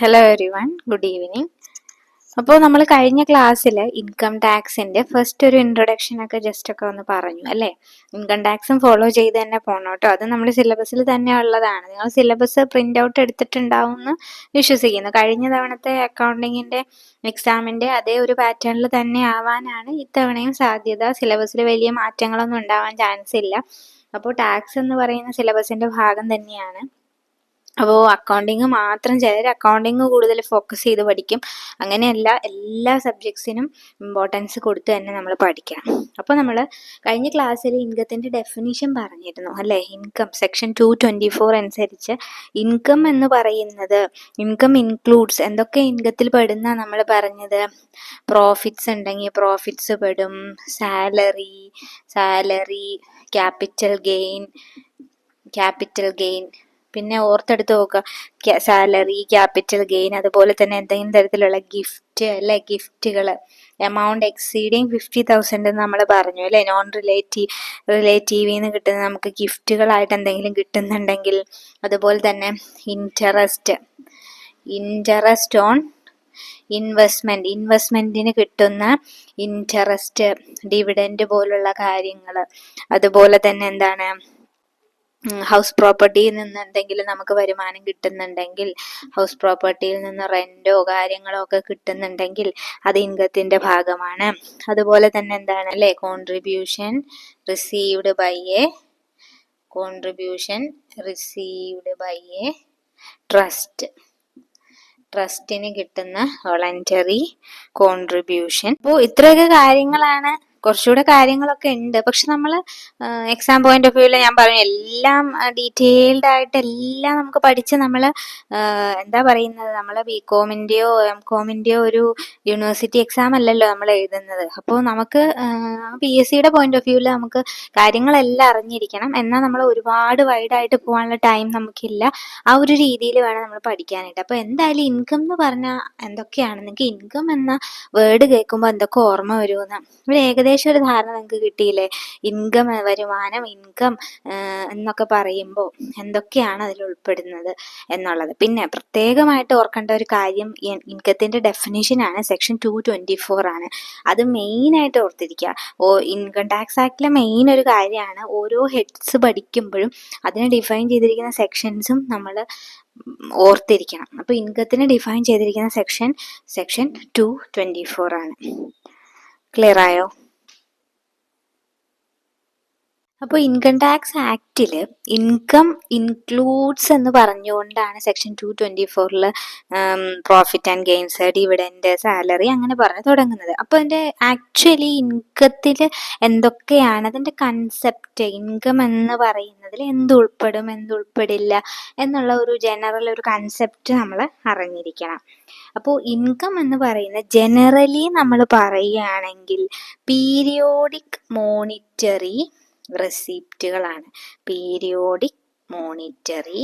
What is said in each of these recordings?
Hello everyone, good evening. അപ്പോൾ നമ്മൾ കഴിഞ്ഞ ക്ലാസ്സിൽ ഇൻകം ടാക്സിന്റെ ഫസ്റ്റ് ഒരു ഇൻട്രൊഡക്ഷൻ ഒക്കെ ജസ്റ്റ് ഒക്കെ ഒന്ന് പറഞ്ഞു അല്ലേ. ഇൻകം ടാക്സും ഫോളോ ചെയ്ത് തന്നെ പോകണം കേട്ടോ. അത് നമ്മുടെ സിലബസിൽ തന്നെ ഉള്ളതാണ്. നിങ്ങൾ സിലബസ് പ്രിന്റ് ഔട്ട് എടുത്തിട്ടുണ്ടാവും എന്ന് വിശ്വസിക്കുന്നു. കഴിഞ്ഞ തവണത്തെ അക്കൗണ്ടിങ്ങിന്റെ എക്സാമിന്റെ അതേ ഒരു പാറ്റേണിൽ തന്നെ ആവാനാണ് ഇത്തവണയും സാധ്യത. സിലബസിൽ വലിയ മാറ്റങ്ങളൊന്നും ഉണ്ടാവാൻ ചാൻസ് ഇല്ല. അപ്പോൾ ടാക്സ് എന്ന് പറയുന്ന സിലബസിന്റെ ഭാഗം തന്നെയാണ്. അപ്പോൾ അക്കൗണ്ടിങ് മാത്രം, ചിലർ അക്കൗണ്ടിങ് കൂടുതൽ ഫോക്കസ് ചെയ്ത് പഠിക്കും. അങ്ങനെയല്ല, എല്ലാ സബ്ജക്ട്സിനും ഇമ്പോർട്ടൻസ് കൊടുത്ത് തന്നെ നമ്മൾ പഠിക്കണം. അപ്പോൾ നമ്മൾ കഴിഞ്ഞ ക്ലാസ്സിൽ ഇൻകത്തിൻ്റെ ഡെഫിനിഷൻ പറഞ്ഞിരുന്നു അല്ലേ. ഇൻകം സെക്ഷൻ 224 അനുസരിച്ച് ഇൻകം എന്ന് പറയുന്നത്, ഇൻകം ഇൻക്ലൂഡ്സ് എന്തൊക്കെ ഇൻകത്തിൽ പെടുന്ന നമ്മൾ പറഞ്ഞത്. പ്രോഫിറ്റ്സ് ഉണ്ടെങ്കിൽ പ്രോഫിറ്റ്സ് പെടും, സാലറി, ക്യാപിറ്റൽ ഗെയിൻ, പിന്നെ ഓർത്തെടുത്ത് നോക്കുക, സാലറി, ക്യാപിറ്റൽ ഗെയിൻ, അതുപോലെ തന്നെ എന്തെങ്കിലും തരത്തിലുള്ള ഗിഫ്റ്റ് അല്ലെ, ഗിഫ്റ്റുകൾ എമൗണ്ട് എക്സീഡിങ് 50,000 നമ്മൾ പറഞ്ഞു അല്ലെ. നോൺ റിലേറ്റീവിൽ നിന്ന് കിട്ടുന്ന നമുക്ക് ഗിഫ്റ്റുകളായിട്ട് എന്തെങ്കിലും കിട്ടുന്നുണ്ടെങ്കിൽ, അതുപോലെ തന്നെ ഇൻട്രസ്റ്റ് ഓൺ ഇൻവെസ്റ്റ്മെന്റിന് കിട്ടുന്ന ഇൻട്രസ്റ്റ്, ഡിവിഡൻഡ് പോലുള്ള കാര്യങ്ങൾ, അതുപോലെ തന്നെ എന്താണ്, ഹൗസ് പ്രോപ്പർട്ടിയിൽ നിന്ന് എന്തെങ്കിലും നമുക്ക് വരുമാനം കിട്ടുന്നുണ്ടെങ്കിൽ, ഹൗസ് പ്രോപ്പർട്ടിയിൽ നിന്ന് റെന്റോ കാര്യങ്ങളോ ഒക്കെ കിട്ടുന്നുണ്ടെങ്കിൽ അത് ഇൻകത്തിന്റെ ഭാഗമാണ്. അതുപോലെ തന്നെ എന്താണ് അല്ലെ, കോൺട്രിബ്യൂഷൻ റിസീവ്ഡ് ബൈ എ ട്രസ്റ്റിന് കിട്ടുന്ന വോളണ്ടറി കോൺട്രിബ്യൂഷൻ. അപ്പോൾ ഇത്രയൊക്കെ കാര്യങ്ങളാണ്. കുറച്ചുകൂടെ കാര്യങ്ങളൊക്കെ ഉണ്ട്, പക്ഷെ നമ്മൾ എക്സാം പോയിന്റ് ഓഫ് വ്യൂവിൽ ഞാൻ പറഞ്ഞു എല്ലാം ഡീറ്റെയിൽഡ് ആയിട്ട് എല്ലാം നമുക്ക് പഠിച്ച് നമ്മൾ എന്താ പറയുന്നത്, നമ്മളെ ബികോമിൻ്റെയോ എംകോമിൻ്റെയോ ഒരു യൂണിവേഴ്സിറ്റി എക്സാം അല്ലല്ലോ നമ്മൾ എഴുതുന്നത്. അപ്പോൾ നമുക്ക് PSCയുടെ പോയിന്റ് ഓഫ് വ്യൂവിൽ നമുക്ക് കാര്യങ്ങളെല്ലാം അറിഞ്ഞിരിക്കണം. എന്നാൽ നമ്മൾ ഒരുപാട് വൈഡായിട്ട് പോകാനുള്ള ടൈം നമുക്കില്ല. ആ ഒരു രീതിയിൽ വേണം നമ്മൾ പഠിക്കാനായിട്ട്. അപ്പോൾ എന്തായാലും ഇൻകം എന്ന് പറഞ്ഞാൽ എന്തൊക്കെയാണ്, നിങ്ങൾക്ക് ഇൻകം എന്ന വേർഡ് കേൾക്കുമ്പോൾ എന്തൊക്കെ ഓർമ്മ വരുമെന്ന് ഒരു ഏകദേശം ഒരു ധാരണ നിങ്ങൾക്ക് കിട്ടിയില്ലേ. ഇൻകം, വരുമാനം, ഇൻകം എന്നൊക്കെ പറയുമ്പോൾ എന്തൊക്കെയാണ് അതിൽ ഉൾപ്പെടുന്നത് എന്നുള്ളത്. പിന്നെ പ്രത്യേകമായിട്ട് ഓർക്കേണ്ട ഒരു കാര്യം, ഇൻകത്തിന്റെ ഡെഫിനിഷനാണ്. സെക്ഷൻ 224 ആണ്. അത് മെയിനായിട്ട് ഓർത്തിരിക്കുക. ഇൻകം ടാക്സ് ആക്ടിലെ മെയിൻ ഒരു കാര്യമാണ്. ഓരോ ഹെഡ്സ് പഠിക്കുമ്പോഴും അതിനെ ഡിഫൈൻ ചെയ്തിരിക്കുന്ന സെക്ഷൻസും നമ്മൾ ഓർത്തിരിക്കണം. അപ്പോൾ ഇൻകത്തിന് ഡിഫൈൻ ചെയ്തിരിക്കുന്ന സെക്ഷൻ 224 ആണ്. ക്ലിയർ ആയോ? അപ്പോൾ ഇൻകം ടാക്സ് ആക്ടിൽ ഇൻകം ഇൻക്ലൂഡ്സ് എന്ന് പറഞ്ഞുകൊണ്ടാണ് section 224 profit and gains, dividend, salary അങ്ങനെ പറഞ്ഞ് തുടങ്ങുന്നത്. അപ്പോൾ അതിൻ്റെ ആക്ച്വലി ഇൻകത്തിൽ എന്തൊക്കെയാണ് അതിൻ്റെ കൺസെപ്റ്റ്, ഇൻകം എന്ന് പറയുന്നതിൽ എന്തുൾപ്പെടും എന്തുൾപ്പെടില്ല എന്നുള്ള ഒരു ജനറൽ ഒരു കൺസെപ്റ്റ് നമ്മൾ അറിഞ്ഞിരിക്കണം. അപ്പോൾ ഇൻകം എന്ന് പറയുന്നത് ജനറലി നമ്മൾ പറയുകയാണെങ്കിൽ പീരിയോഡിക് മോണിറ്ററി റെസിപ്റ്റുകളാണ്. മോണിറ്ററി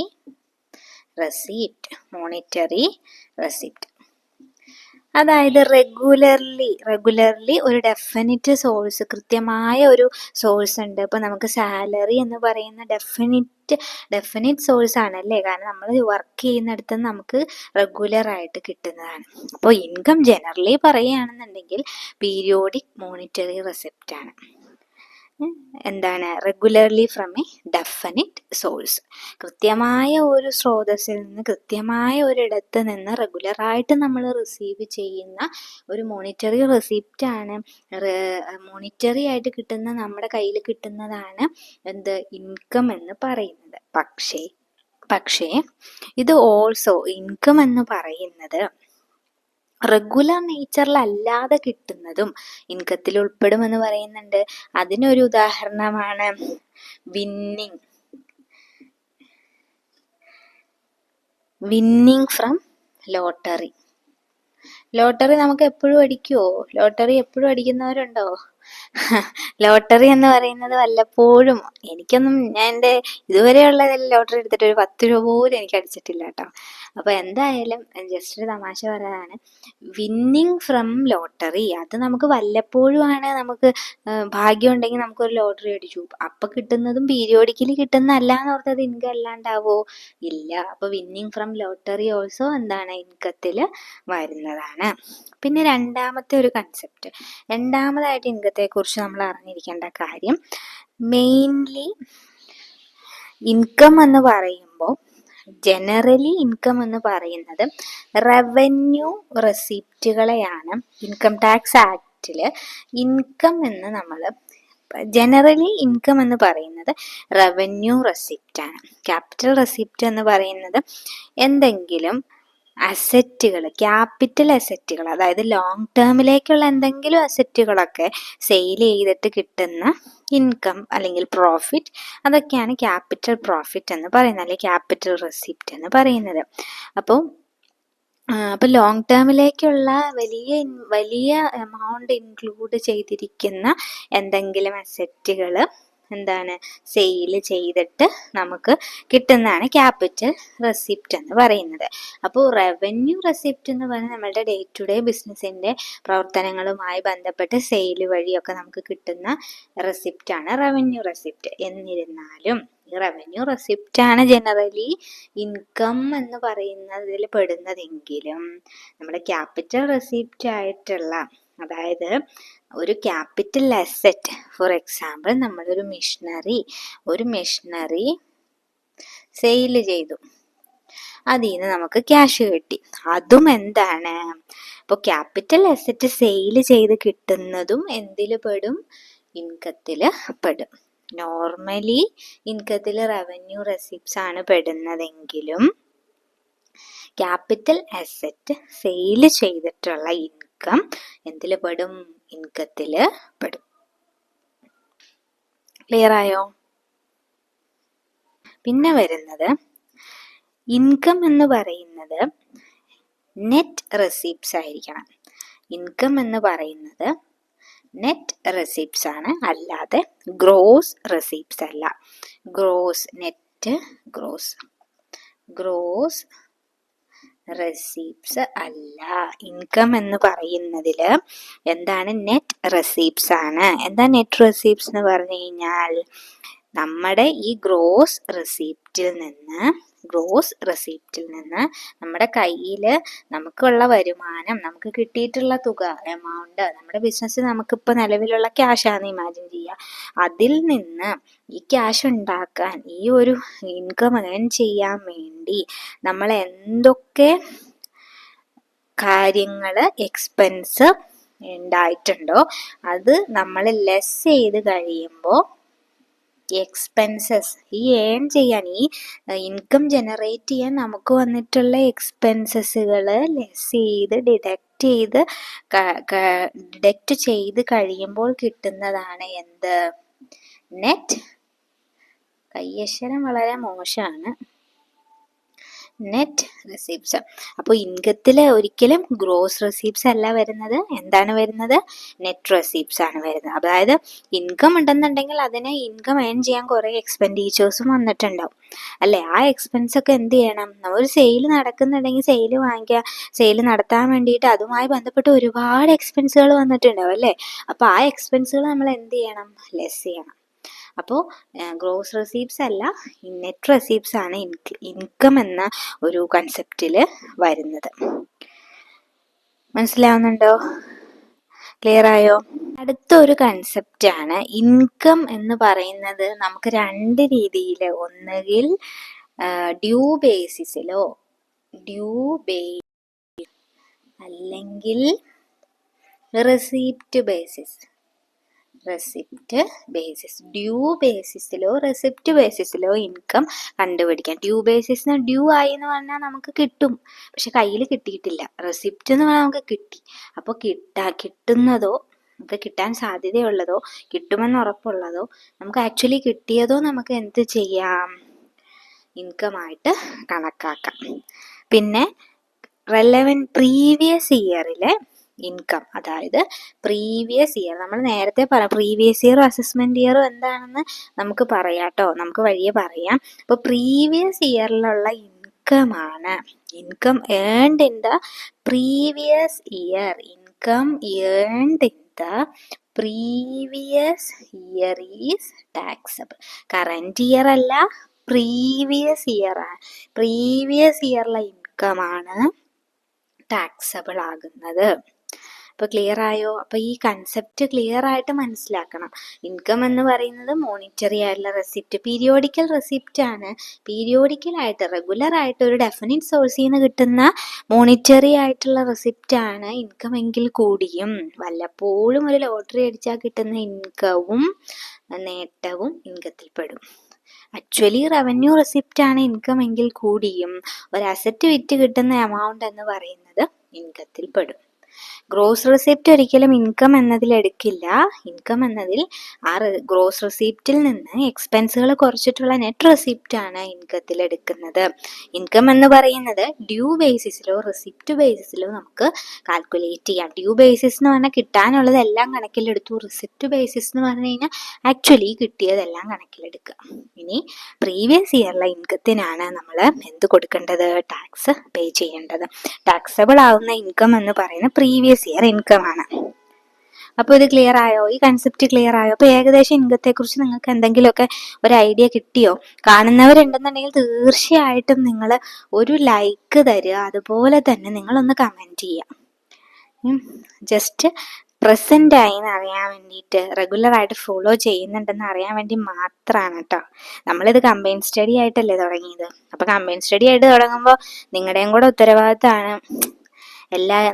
റെസിപ്റ്റ്, അതായത് റെഗുലർലി ഒരു ഡെഫിനിറ്റ് സോഴ്സ്, കൃത്യമായ ഒരു സോഴ്സ് ഉണ്ട്. ഇപ്പൊ നമുക്ക് സാലറി എന്ന് പറയുന്ന ഡെഫിനിറ്റ് സോഴ്സ് ആണല്ലേ, കാരണം നമ്മൾ വർക്ക് ചെയ്യുന്നിടത്ത് നമുക്ക് റെഗുലർ ആയിട്ട് കിട്ടുന്നതാണ്. അപ്പോൾ ഇൻകം ജനറലി പറയുകയാണെന്നുണ്ടെങ്കിൽ പീരിയോഡിക് മോണിറ്ററി റെസിപ്റ്റ് ആണ്. എന്താണ്, regularly from A definite source, കൃത്യമായ ഒരു സ്രോതസ്സിൽ നിന്ന്, കൃത്യമായ ഒരിടത്ത് നിന്ന് റെഗുലറായിട്ട് നമ്മൾ റിസീവ് ചെയ്യുന്ന ഒരു മോണിറ്ററി റെസിപ്റ്റ് ആണ്. മോണിറ്ററി ആയിട്ട് കിട്ടുന്ന, നമ്മുടെ കയ്യിൽ കിട്ടുന്നതാണ് എന്ത്, ഇൻകം എന്ന് പറയുന്നത്. പക്ഷേ ഇത് ഓൾസോ ഇൻകം എന്ന് പറയുന്നത് റെഗുലർ നേച്ചറിലല്ലാതെ കിട്ടുന്നതും ഇൻകത്തിൽ ഉൾപ്പെടുമെന്ന് പറയുന്നുണ്ട്. അതിനൊരു ഉദാഹരണമാണ് വിന്നിങ് ഫ്രം ലോട്ടറി. നമുക്ക് എപ്പോഴും അടിക്കുമോ? ലോട്ടറി എപ്പോഴും അടിക്കുന്നവരുണ്ടോ? ലോട്ടറി എന്ന് പറയുന്നത് വല്ലപ്പോഴും, എനിക്കൊന്നും ഞാൻ എൻ്റെ ഇതുവരെയുള്ളതിൽ ലോട്ടറി എടുത്തിട്ട് ഒരു 10 രൂപ പോലും എനിക്ക് അടിച്ചിട്ടില്ല കേട്ടോ. അപ്പോൾ എന്തായാലും ജസ്റ്റ് ഒരു തമാശ പറയാനാണ്. വിന്നിങ് ഫ്രം ലോട്ടറി അത് നമുക്ക് വല്ലപ്പോഴുമാണ്. നമുക്ക് ഭാഗ്യം ഉണ്ടെങ്കിൽ നമുക്കൊരു ലോട്ടറി അടിച്ചു, അപ്പം കിട്ടുന്നതും പീരിയോഡിക്കലി കിട്ടുന്നതല്ല എന്ന് ഓർത്തത് ഇൻകം അല്ലാണ്ടാവോ? ഇല്ല. അപ്പോൾ വിന്നിങ് ഫ്രം ലോട്ടറി ഓൾസോ എന്താണ്, ഇൻകത്തിൽ വരുന്നതാണ്. പിന്നെ രണ്ടാമത്തെ ഒരു കൺസെപ്റ്റ്, രണ്ടാമതായിട്ട് ഇൻകത്തെക്കുറിച്ച് നമ്മൾ അറിഞ്ഞിരിക്കേണ്ട കാര്യം, മെയിൻലി ഇൻകം എന്ന് പറയുമ്പോൾ ജനറലി ഇൻകം എന്ന് പറയുന്നത് റവന്യൂ റെസിപ്റ്റുകളെയാണ്. ഇൻകം ടാക്സ് ആക്റ്റിൽ ഇൻകം എന്ന് നമ്മൾ ജനറലി ഇൻകം എന്ന് പറയുന്നത് റവന്യൂ റെസിപ്റ്റ് ആണ്. ക്യാപിറ്റൽ റെസിപ്റ്റ് എന്ന് പറയുന്നത് എന്തെങ്കിലും അസറ്റുകൾ, ക്യാപിറ്റൽ അസറ്റുകൾ, അതായത് ലോങ് ടേമിലേക്കുള്ള എന്തെങ്കിലും അസറ്റുകളൊക്കെ സെയിൽ ചെയ്തിട്ട് കിട്ടുന്ന ഇൻകം അല്ലെങ്കിൽ പ്രോഫിറ്റ്, അതൊക്കെയാണ് ക്യാപിറ്റൽ പ്രോഫിറ്റ് എന്ന് പറയുന്നത്, അല്ലെങ്കിൽ ക്യാപിറ്റൽ റെസിപ്റ്റ് എന്ന് പറയുന്നത്. അപ്പോൾ ലോങ് ടേമിലേക്കുള്ള വലിയ എമൗണ്ട് ഇൻക്ലൂഡ് ചെയ്തിരിക്കുന്ന എന്തെങ്കിലും അസറ്റുകൾ എന്താണ്, സെയിൽ ചെയ്തിട്ട് നമുക്ക് കിട്ടുന്നതാണ് ക്യാപിറ്റൽ റെസിപ്റ്റ് എന്ന് പറയുന്നത്. അപ്പോൾ റവന്യൂ റെസിപ്റ്റ് എന്ന് പറയുന്നത് നമ്മളുടെ ഡേ ടു ഡേ ബിസിനസ്സിൻ്റെ പ്രവർത്തനങ്ങളുമായി ബന്ധപ്പെട്ട് സെയിൽ വഴിയൊക്കെ നമുക്ക് കിട്ടുന്ന റെസിപ്റ്റാണ് റവന്യൂ റെസിപ്റ്റ്. എന്നിരുന്നാലും ഈ റവന്യൂ റെസിപ്റ്റാണ് ജനറലി ഇൻകം എന്ന് പറയുന്നതിൽ പെടുന്നതെങ്കിലും നമ്മുടെ ക്യാപിറ്റൽ റെസിപ്റ്റ് ആയിട്ടുള്ള, അതായത് ഒരു ക്യാപിറ്റൽ അസറ്റ്, ഫോർ എക്സാമ്പിൾ നമ്മളൊരു മെഷീനറി സെയിൽ ചെയ്തു, അതിൽ നിന്ന് നമുക്ക് ക്യാഷ് കിട്ടി, അതും എന്താണ്, ഇപ്പോൾ ക്യാപിറ്റൽ അസറ്റ് സെയിൽ ചെയ്ത് കിട്ടുന്നതും എന്തിൽ പെടും, ഇൻകത്തിൽ പെടും. നോർമലി ഇൻകത്തിൽ റവന്യൂ റെസിപ്റ്റ്സ് ആണ് പെടുന്നതെങ്കിലും ക്യാപിറ്റൽ അസറ്റ് സെയിൽ ചെയ്തിട്ടുള്ള ഇൻകം എന്തിൽ പെടും, ഇൻകത്തിൽ പെടും. ക്ലിയർ ആയോ? പിന്നെ വരുന്നത് ഇൻകം എന്ന് പറയുന്നത് നെറ്റ് റെസിപ്റ്റ്സ് ആയിരിക്കണം. ഇൻകം എന്ന് പറയുന്നത് നെറ്റ് റെസിപ്റ്റ്സ് ആണ്, അല്ലാതെ ഗ്രോസ് റെസിപ്റ്റ്സ് അല്ല. ഗ്രോസ് റെസിപ്റ്റ്സ് അല്ല. ഇൻകം എന്ന് പറയുന്നതിൽ എന്താണ്, നെറ്റ് റെസിപ്റ്റ്സ് ആണ്. എന്താ നെറ്റ് റെസിപ്റ്റ്സ് എന്ന് പറഞ്ഞു കഴിഞ്ഞാൽ, നമ്മുടെ ഈ ഗ്രോസ് റെസിപ്റ്റിൽ നിന്ന് നമ്മുടെ കയ്യിൽ നമുക്കുള്ള വരുമാനം, നമുക്ക് കിട്ടിയിട്ടുള്ള തുക, എമൗണ്ട്, നമ്മുടെ ബിസിനസ് നമുക്കിപ്പോൾ നിലവിലുള്ള ക്യാഷാണ് ഇമാജിൻ ചെയ്യുക, അതിൽ നിന്ന് ഈ ക്യാഷ് ഉണ്ടാക്കാൻ, ഈ ഒരു ഇൻകം ഏൺ ചെയ്യാൻ വേണ്ടി നമ്മൾ എന്തൊക്കെ കാര്യങ്ങൾ എക്സ്പെൻസ് ഉണ്ടായിട്ടുണ്ടോ അത് നമ്മൾ ലെസ് ചെയ്ത് കഴിയുമ്പോൾ എക്സ്പെൻസസ്, ഈ ഏൺ ചെയ്യാൻ, ഈ ഇൻകം ജനറേറ്റ് ചെയ്യാൻ നമുക്ക് വന്നിട്ടുള്ള എക്സ്പെൻസസുകൾ ലെസ് ചെയ്ത് ഡിഡക്റ്റ് ചെയ്ത് കഴിയുമ്പോൾ കിട്ടുന്നതാണ് എന്ത്, നെറ്റ്. കയ്യക്ഷരം വളരെ മോശമാണ്. Net receipts. അപ്പോൾ ഇൻകത്തിൽ ഒരിക്കലും ഗ്രോസ് റെസിപ്റ്റ്സ് അല്ല വരുന്നത്. എന്താണ് വരുന്നത്, നെറ്റ് റെസിപ്റ്റ്സ് ആണ് വരുന്നത്. അതായത് ഇൻകം ഉണ്ടെന്നുണ്ടെങ്കിൽ അതിനെ ഇൻകം ഏൺ ചെയ്യാൻ കുറേ എക്സ്പെൻഡിച്ചേഴ്സും വന്നിട്ടുണ്ടാവും അല്ലേ. ആ എക്സ്പെൻസ് ഒക്കെ എന്ത് ചെയ്യണം, ഒരു സെയിൽ നടക്കുന്നുണ്ടെങ്കിൽ സെയിൽ നടത്താൻ വേണ്ടിയിട്ട് അതുമായി ബന്ധപ്പെട്ട് ഒരുപാട് എക്സ്പെൻസുകൾ വന്നിട്ടുണ്ടാവും അല്ലേ. അപ്പോൾ ആ എക്സ്പെൻസുകൾ നമ്മൾ എന്ത് ചെയ്യണം, ലെസ് ചെയ്യണം. അപ്പോൾ ഗ്രോസ് റെസിപ്റ്റ്സ് അല്ല, നെറ്റ് റെസിപ്റ്റ്സ് ആണ് ഇൻകം എന്ന ഒരു കൺസെപ്റ്റിൽ വരുന്നത്. മനസ്സിലാവുന്നുണ്ടോ? ക്ലിയർ ആയോ? അടുത്തൊരു കൺസെപ്റ്റാണ് ഇൻകം എന്ന് പറയുന്നത്. നമുക്ക് രണ്ട് രീതിയിൽ, ഒന്നുകിൽ ഡ്യൂ ബേസിസിലോ അല്ലെങ്കിൽ റെസിപ്റ്റ് ബേസിസ്. ഡ്യൂ ബേസിസിലോ റെസിപ്റ്റ് ബേസിസിലോ ഇൻകം കണ്ടുപിടിക്കാം. ഡ്യൂ ബേസിസിന് ഡ്യൂ ആയി എന്ന് പറഞ്ഞാൽ നമുക്ക് കിട്ടും, പക്ഷെ കയ്യിൽ കിട്ടിയിട്ടില്ല. റെസിപ്റ്റ് എന്ന് പറഞ്ഞാൽ നമുക്ക് കിട്ടി. അപ്പോൾ കിട്ടുന്നതോ, നമുക്ക് കിട്ടാൻ സാധ്യതയുള്ളതോ, കിട്ടുമെന്ന് ഉറപ്പുള്ളതോ, നമുക്ക് ആക്ച്വലി കിട്ടിയതോ നമുക്ക് എന്ത് ചെയ്യാം, ഇൻകമായിട്ട് കണക്കാക്കാം. പിന്നെ പ്രീവിയസ് ഇയറിലെ ഇൻകം, അതായത് പ്രീവിയസ് ഇയർ. നമ്മൾ നേരത്തെ പ്രീവിയസ് ഇയറും അസസ്മെന്റ് ഇയറും എന്താണെന്ന് നമുക്ക് പറയാട്ടോ, നമുക്ക് വഴിയെ പറയാം. അപ്പോൾ പ്രീവിയസ് ഇയറിലുള്ള ഇൻകം ആണ് income earned in the previous year. Income earned in the previous year is taxable. Current year അല്ല, പ്രീവിയസ് ഇയർ ആണ്. പ്രീവിയസ് ഇയറിലെ ഇൻകം ആണ് ടാക്സബിൾ ആകുന്നത്. അപ്പോൾ ക്ലിയർ ആയോ? അപ്പോൾ ഈ കൺസെപ്റ്റ് ക്ലിയർ ആയിട്ട് മനസ്സിലാക്കണം. ഇൻകം എന്ന് പറയുന്നത് മോണിറ്ററി ആയിട്ടുള്ള റെസിപ്റ്റ്, പീരിയോഡിക്കൽ റെസിപ്റ്റ് ആണ്. പീരിയോഡിക്കൽ ആയിട്ട് റെഗുലർ ആയിട്ട് ഒരു ഡെഫിനിറ്റ് സോഴ്സിൽ നിന്ന് കിട്ടുന്ന മോണിറ്ററി ആയിട്ടുള്ള റെസിപ്റ്റ് ആണ് ഇൻകം എങ്കിൽ കൂടിയും വല്ലപ്പോഴും ഒരു ലോട്ടറി അടിച്ചാൽ കിട്ടുന്ന ഇൻകവും നേട്ടവും ഇൻകത്തിൽ പെടും. ആക്ച്വലി റവന്യൂ റെസിപ്റ്റ് ആണ് ഇൻകം എങ്കിൽ കൂടിയും ഒരു അസറ്റ് വിറ്റ് കിട്ടുന്ന എമൗണ്ട് എന്ന് പറയുന്നത് ഇൻകത്തിൽ പെടും. ഗ്രോസ് റെസിപ്റ്റ് ഒരിക്കലും ഇൻകം എന്നതിൽ എടുക്കില്ല. ഇൻകം എന്നതിൽ ആ ഗ്രോസ് റെസിപ്റ്റിൽ നിന്ന് എക്സ്പെൻസുകൾ കുറച്ചിട്ടുള്ള നെറ്റ് റെസിപ്റ്റ് ആണ് ഇൻകത്തിൽ എടുക്കുന്നത്. ഇൻകം എന്ന് പറയുന്നത് ഡ്യൂ ബേസിസിലോ റെസിപ്റ്റ് ബേസിസിലോ നമുക്ക് കാൽക്കുലേറ്റ് ചെയ്യാം. ഡ്യൂ ബേസിസ് എന്ന് പറഞ്ഞാൽ കിട്ടാനുള്ളതെല്ലാം കണക്കിലെടുത്തു. റെസിപ്റ്റ് ബേസിസ് എന്ന് പറഞ്ഞു കഴിഞ്ഞാൽ ആക്ച്വലി കിട്ടിയതെല്ലാം കണക്കിലെടുക്കുക. ഇനി പ്രീവിയസ് ഇയറിലെ ഇൻകത്തിനാണ് നമ്മൾ എന്ത് കൊടുക്കേണ്ടത്? ടാക്സ് പേ ചെയ്യേണ്ടത്. ടാക്സബിൾ ആവുന്ന ഇൻകം എന്ന് പറയുന്നത് പ്രീവിയസ് ഇയർ ഇൻകം ആണ്. അപ്പോൾ ഇത് ക്ലിയർ ആയോ? ഈ കൺസെപ്റ്റ് ക്ലിയർ ആയോ? അപ്പോൾ ഏകദേശം ഇൻകത്തെ കുറിച്ച് നിങ്ങൾക്ക് എന്തെങ്കിലുമൊക്കെ ഒരു ഐഡിയ കിട്ടിയോ? കാണുന്നവരുണ്ടെന്നുണ്ടെങ്കിൽ തീർച്ചയായിട്ടും നിങ്ങൾ ഒരു ലൈക്ക് തരിക, അതുപോലെ തന്നെ നിങ്ങളൊന്ന് കമൻറ്റ് ചെയ്യുക. ജസ്റ്റ് പ്രസന്റ് ആയി എന്ന് അറിയാൻ വേണ്ടിയിട്ട്, റെഗുലർ ആയിട്ട് ഫോളോ ചെയ്യുന്നുണ്ടെന്ന് അറിയാൻ വേണ്ടി മാത്രമാണ് കേട്ടോ. നമ്മളിത് കമ്പൈൻ സ്റ്റഡി ആയിട്ടല്ലേ തുടങ്ങിയത്. അപ്പോൾ കമ്പൈൻ സ്റ്റഡി ആയിട്ട് തുടങ്ങുമ്പോൾ നിങ്ങളുടെയും കൂടെ ഉത്തരവാദിത്തമാണ്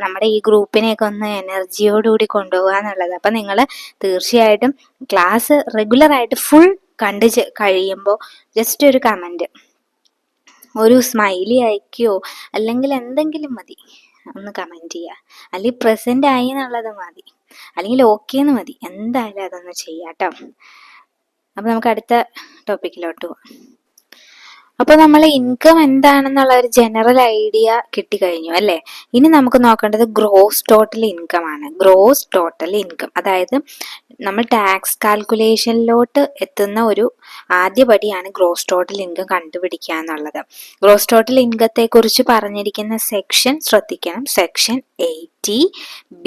നമ്മുടെ ഈ ഗ്രൂപ്പിനെയൊക്കെ ഒന്ന് എനർജിയോടുകൂടി കൊണ്ടുപോകുക എന്നുള്ളത്. അപ്പം നിങ്ങൾ തീർച്ചയായിട്ടും ക്ലാസ് റെഗുലർ ആയിട്ട് ഫുൾ കണ്ടു കഴിയുമ്പോൾ ജസ്റ്റ് ഒരു കമൻറ്റ്, ഒരു സ്മൈലി അയക്കുകയോ അല്ലെങ്കിൽ എന്തെങ്കിലും മതി, ഒന്ന് കമൻറ്റ് ചെയ്യുക. അല്ലെങ്കിൽ പ്രസന്റ് ആയി എന്നുള്ളത് മതി, അല്ലെങ്കിൽ ഓക്കെ എന്ന് മതി. എന്തായാലും അതൊന്ന് ചെയ്യാം കേട്ടോ. അപ്പം നമുക്ക് അടുത്ത ടോപ്പിക്കിലോട്ട് പോവാം. അപ്പോൾ നമ്മൾ ഇൻകം എന്താണെന്നുള്ള ഒരു ജനറൽ ഐഡിയ കിട്ടിക്കഴിഞ്ഞു അല്ലേ? ഇനി നമുക്ക് നോക്കേണ്ടത് ഗ്രോസ് ടോട്ടൽ ഇൻകം ആണ്. ഗ്രോസ് ടോട്ടൽ ഇൻകം, അതായത് നമ്മൾ ടാക്സ് കാൽക്കുലേഷനിലോട്ട് എത്തുന്ന ഒരു ആദ്യ പടിയാണ് ഗ്രോസ് ടോട്ടൽ ഇൻകം കണ്ടുപിടിക്കുക എന്നുള്ളത്. ഗ്രോസ് ടോട്ടൽ ഇൻകത്തെ കുറിച്ച് പറഞ്ഞിരിക്കുന്ന സെക്ഷൻ ശ്രദ്ധിക്കണം. Section 80B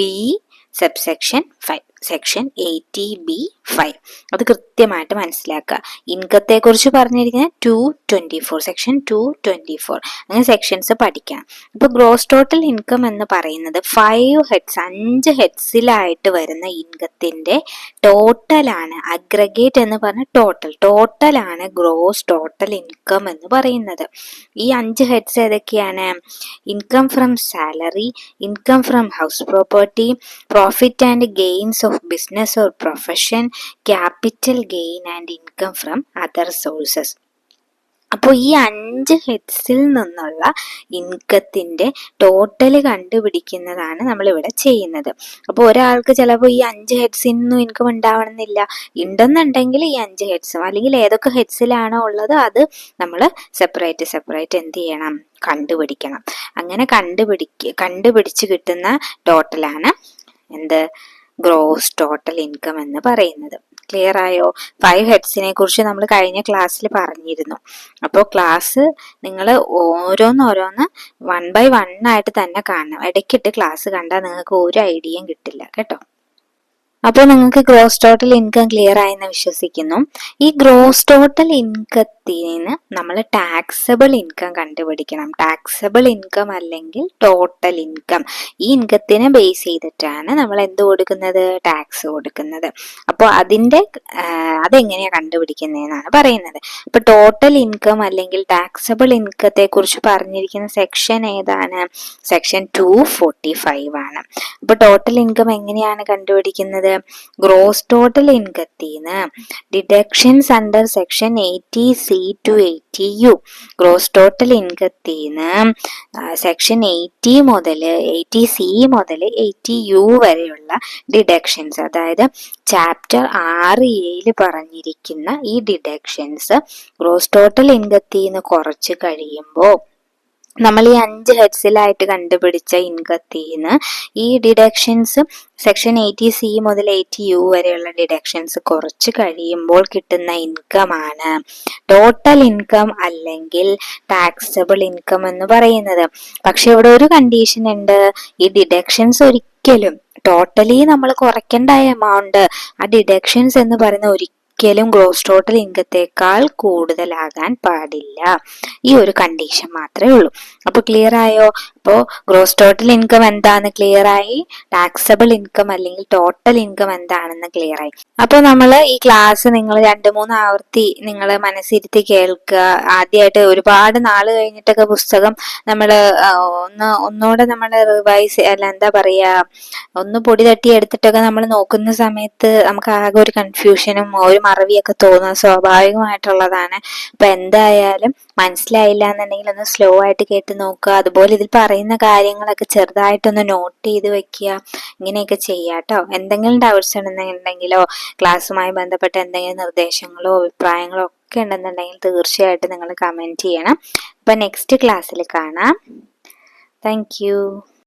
subsection 5, section 80B5 അത് കൃത്യമായിട്ട് മനസ്സിലാക്കുക. ഇൻകത്തെ കുറിച്ച് പറഞ്ഞിരിക്കുന്നത് 224, സെക്ഷൻ 224 അങ്ങനെ സെക്ഷൻസ് പഠിക്കാം. ഇപ്പോൾ ഗ്രോസ് ടോട്ടൽ ഇൻകം എന്ന് പറയുന്നത് 5 ഹെഡ്സിലായിട്ട് വരുന്ന ഇൻകത്തിന്റെ ടോട്ടലാണ്. അഗ്രഗേറ്റ് എന്ന് പറഞ്ഞ ടോട്ടലാണ് ഗ്രോസ് ടോട്ടൽ ഇൻകം എന്ന് പറയുന്നത്. ഈ 5 ഹെഡ്സ് ഏതൊക്കെയാണ്? Income from salary, income from house property, profit and gains of business or profession, capital gain and income from other sources. അപ്പോൾ ഈ 5 ഹെഡ്സിൽ നിന്നുള്ള ഇൻകത്തിന്റെ ടോട്ടല് കണ്ടുപിടിക്കുന്നതാണ് നമ്മളിവിടെ ചെയ്യുന്നത്. അപ്പോൾ ഒരാൾക്ക് ചിലപ്പോൾ ഈ 5 ഹെഡ്സിൽ നിന്നും ഇൻകം ഉണ്ടാവണമെന്നില്ല. ഉണ്ടെന്നുണ്ടെങ്കിൽ ഈ 5 ഹെഡ്സും അല്ലെങ്കിൽ ഏതൊക്കെ ഹെഡ്സിലാണോ ഉള്ളത് അത് നമ്മൾ സെപ്പറേറ്റ് എന്ത് ചെയ്യണം? കണ്ടുപിടിക്കണം. അങ്ങനെ കണ്ടുപിടിച്ച് കിട്ടുന്ന ടോട്ടലാണ് എന്ത്? ഗ്രോസ് ടോട്ടൽ ഇൻകം എന്ന് പറയുന്നത്. ക്ലിയർ ആയോ? 5 ഹെഡ്സിനെ കുറിച്ച് നമ്മൾ കഴിഞ്ഞ ക്ലാസ്സിൽ പറഞ്ഞിരുന്നു. അപ്പോൾ ക്ലാസ് നിങ്ങൾ ഓരോന്ന് 1 by 1 ആയിട്ട് തന്നെ കാണണം. ഇടയ്ക്കിട്ട് ക്ലാസ് കണ്ടാൽ നിങ്ങൾക്ക് ഒരു ഐഡിയയും കിട്ടില്ല കേട്ടോ. അപ്പോൾ നിങ്ങൾക്ക് ഗ്രോസ് ടോട്ടൽ ഇൻകം ക്ലിയർ ആയെന്ന് വിശ്വസിക്കുന്നു. ഈ ഗ്രോസ് ടോട്ടൽ ഇൻകത്തിന് നമ്മൾ ടാക്സബിൾ ഇൻകം കണ്ടുപിടിക്കണം. ടാക്സബിൾ ഇൻകം അല്ലെങ്കിൽ ടോട്ടൽ ഇൻകം, ഈ ഇൻകത്തിനെ ബേസ് ചെയ്തിട്ടാണ് നമ്മൾ എന്ത് കൊടുക്കുന്നത്? ടാക്സ് കൊടുക്കുന്നത്. അപ്പോൾ അതെങ്ങനെയാണ് കണ്ടുപിടിക്കുന്നതെന്നാണ് പറയുന്നത്. അപ്പോൾ ടോട്ടൽ ഇൻകം അല്ലെങ്കിൽ ടാക്സബിൾ ഇൻകത്തെ കുറിച്ച് പറഞ്ഞിരിക്കുന്ന സെക്ഷൻ ഏതാണ്? സെക്ഷൻ 245 ആണ്. അപ്പോൾ ടോട്ടൽ ഇൻകം എങ്ങനെയാണ് കണ്ടുപിടിക്കുന്നത്? ഗ്രോസ് ടോട്ടൽ ഇൻകത്തിന് deductions under section 80C to 80U. Gross total ഇൻകത്തിന് സെക്ഷൻ 80C മുതൽ 80U വരെയുള്ള ഡിഡക്ഷൻസ്, അതായത് ചാപ്റ്റർ 6A പറഞ്ഞിരിക്കുന്ന ഈ ഡിഡക്ഷൻസ് ഗ്രോസ് ടോട്ടൽ ഇൻകത്തിന് കുറച്ച് കഴിയുമ്പോൾ നമ്മൾ ഈ 5 ഹെഡ്സിലായിട്ട് കണ്ടുപിടിച്ച ഇൻകത്തിന്ന് ഈ ഡിഡക്ഷൻസ് സെക്ഷൻ 80C മുതൽ 80U വരെയുള്ള ഡിഡക്ഷൻസ് കുറച്ച് കഴിയുമ്പോൾ കിട്ടുന്ന ഇൻകമാണ് ടോട്ടൽ ഇൻകം അല്ലെങ്കിൽ ടാക്സബിൾ ഇൻകം എന്ന് പറയുന്നത്. പക്ഷെ ഇവിടെ ഒരു കണ്ടീഷൻ ഉണ്ട്, ഈ ഡിഡക്ഷൻസ് ഒരിക്കലും ടോട്ടലി നമ്മൾ കുറയ്ക്കേണ്ട എമൗണ്ട് ആ ഡിഡക്ഷൻസ് എന്ന് പറയുന്ന ഒരിക്കലും ഗ്രോസ് ടോട്ടൽ ഇൻകത്തേക്കാൾ കൂടുതലാകാൻ പാടില്ല. ഈ ഒരു കണ്ടീഷൻ മാത്രമേ ഉള്ളൂ. അപ്പോൾ ക്ലിയർ ആയോ? അപ്പോൾ ഗ്രോസ് ടോട്ടൽ ഇൻകം എന്താണെന്ന് ക്ലിയർ ആയി, ടാക്സബിൾ ഇൻകം അല്ലെങ്കിൽ ടോട്ടൽ ഇൻകം എന്താണെന്ന് ക്ലിയർ ആയി. അപ്പോൾ നമ്മൾ ഈ ക്ലാസ് നിങ്ങൾ 2-3 ആവർത്തി നിങ്ങൾ മനസ്സിരുത്തി കേൾക്കുക. ആദ്യമായിട്ട് ഒരുപാട് നാൾ കഴിഞ്ഞിട്ടൊക്കെ പുസ്തകം നമ്മൾ ഒന്നുകൂടെ നമ്മൾ റിവൈസ് എന്താ പറയാ, ഒന്ന് പൊടി തട്ടി എടുത്തിട്ടൊക്കെ നമ്മൾ നോക്കുന്ന സമയത്ത് നമുക്ക് ആകെ ഒരു കൺഫ്യൂഷനും ഒരു മറവിയൊക്കെ തോന്നുന്നത് സ്വാഭാവികമായിട്ടുള്ളതാണ്. അപ്പൊ എന്തായാലും മനസ്സിലായില്ല എന്നുണ്ടെങ്കിൽ ഒന്ന് സ്ലോ ആയിട്ട് കേട്ട് നോക്കുക. അതുപോലെ ഇതിൽ പറയുന്ന കാര്യങ്ങളൊക്കെ ചെറുതായിട്ടൊന്ന് നോട്ട് ചെയ്ത് വെക്കുക. ഇങ്ങനെയൊക്കെ ചെയ്യാട്ടോ. എന്തെങ്കിലും ഡൗട്ട്സ് ഉണ്ടെന്നുണ്ടെങ്കിലോ ക്ലാസ്സുമായി ബന്ധപ്പെട്ട എന്തെങ്കിലും നിർദ്ദേശങ്ങളോ അഭിപ്രായങ്ങളോ ഒക്കെ ഉണ്ടെന്നുണ്ടെങ്കിൽ തീർച്ചയായിട്ടും നിങ്ങൾ കമൻറ്റ് ചെയ്യണം. അപ്പം നെക്സ്റ്റ് ക്ലാസ്സിൽ കാണാം. Thank you.